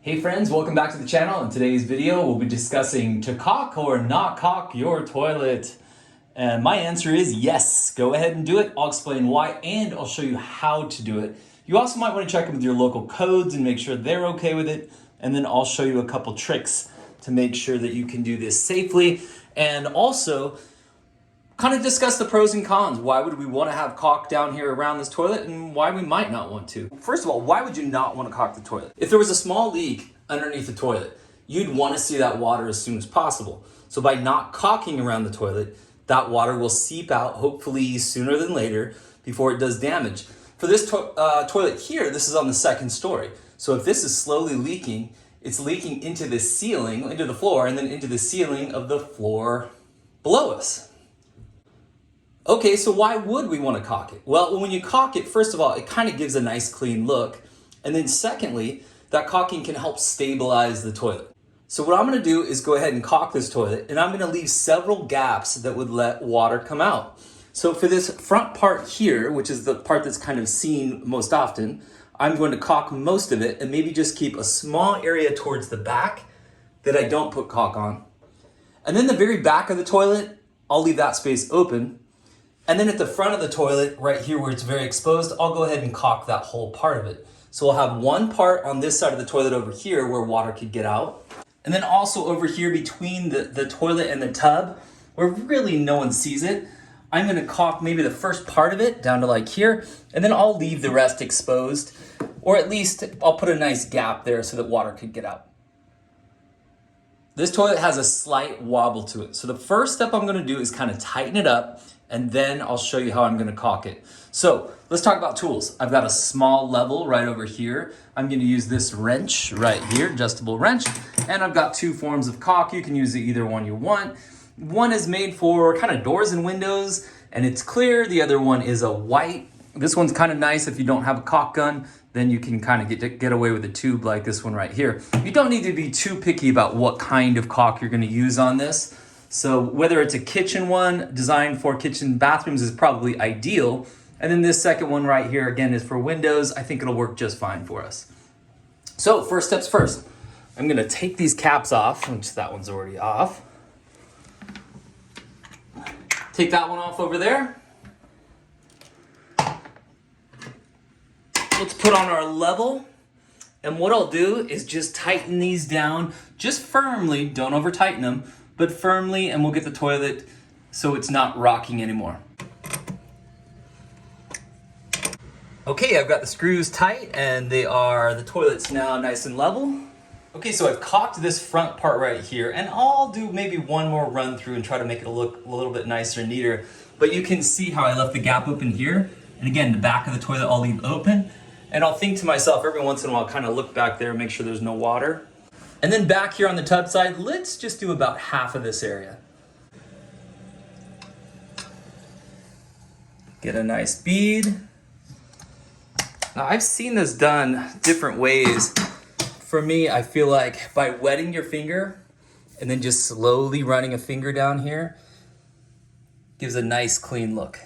Hey friends, welcome back to the channel. In today's video, we'll be discussing to caulk or not caulk your toilet. And my answer is yes, go ahead and do it. I'll explain why and I'll show you how to do it. You also might want to check in with your local codes and make sure they're okay with it. And then I'll show you a couple tricks to make sure that you can do this safely. And also, kind of discuss the pros and cons. Why would we want to have caulk down here around this toilet and why we might not want to? First of all, why would you not want to caulk the toilet? If there was a small leak underneath the toilet, you'd want to see that water as soon as possible. So by not caulking around the toilet, that water will seep out hopefully sooner than later before it does damage. For this toilet here, this is on the second story. So if this is slowly leaking, it's leaking into the ceiling, into the floor, and then into the ceiling of the floor below us. Okay, so why would we want to caulk it? Well, when you caulk it, first of all, it kind of gives a nice clean look. And then secondly, that caulking can help stabilize the toilet. So what I'm going to do is go ahead and caulk this toilet, and I'm going to leave several gaps that would let water come out. So for this front part here, which is the part that's kind of seen most often, I'm going to caulk most of it and maybe just keep a small area towards the back that I don't put caulk on. And then the very back of the toilet, I'll leave that space open. And then at the front of the toilet, right here where it's very exposed, I'll go ahead and caulk that whole part of it. So we'll have one part on this side of the toilet over here where water could get out. And then also over here between the toilet and the tub, where really no one sees it, I'm gonna caulk maybe the first part of it down to like here, and then I'll leave the rest exposed, or at least I'll put a nice gap there so that water could get out. This toilet has a slight wobble to it. So the first step I'm gonna do is kind of tighten it up, and then I'll show you how I'm gonna caulk it. So let's talk about tools. I've got a small level right over here. I'm gonna use this wrench right here, adjustable wrench, and I've got two forms of caulk. You can use either one you want. One is made for kind of doors and windows, and it's clear. The other one is a white. This one's kind of nice if you don't have a caulk gun, then you can kind of get away with a tube like this one right here. You don't need to be too picky about what kind of caulk you're gonna use on this. So whether it's a kitchen one designed for kitchen bathrooms is probably ideal. And then this second one right here, again, is for windows. I think it'll work just fine for us. So first steps first, I'm gonna take these caps off, which that one's already off. Take that one off over there. Let's put on our level. And what I'll do is just tighten these down, just firmly, don't over tighten them, but firmly, and we'll get the toilet so it's not rocking anymore. Okay, I've got the screws tight and the toilet's now nice and level. Okay, so I've caulked this front part right here, and I'll do maybe one more run through and try to make it look a little bit nicer and neater. But you can see how I left the gap open here. And again, the back of the toilet I'll leave open. And I'll think to myself every once in a while, kind of look back there, make sure there's no water. And then back here on the tub side, let's just do about half of this area. Get a nice bead. Now I've seen this done different ways. For me, I feel like by wetting your finger and then just slowly running a finger down here gives a nice clean look.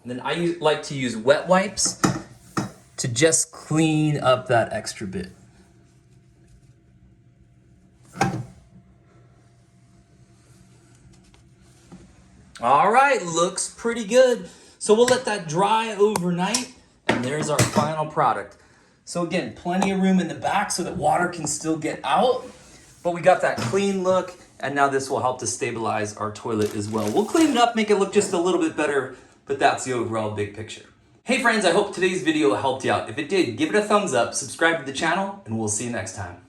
And then I like to use wet wipes to just clean up that extra bit. All right, looks pretty good. So we'll let that dry overnight, and there's our final product. So again, plenty of room in the back so that water can still get out, but we got that clean look, and now this will help to stabilize our toilet as well. We'll clean it up, make it look just a little bit better, but that's the overall big picture. Hey friends, I hope today's video helped you out. If it did, give it a thumbs up, subscribe to the channel, and we'll see you next time.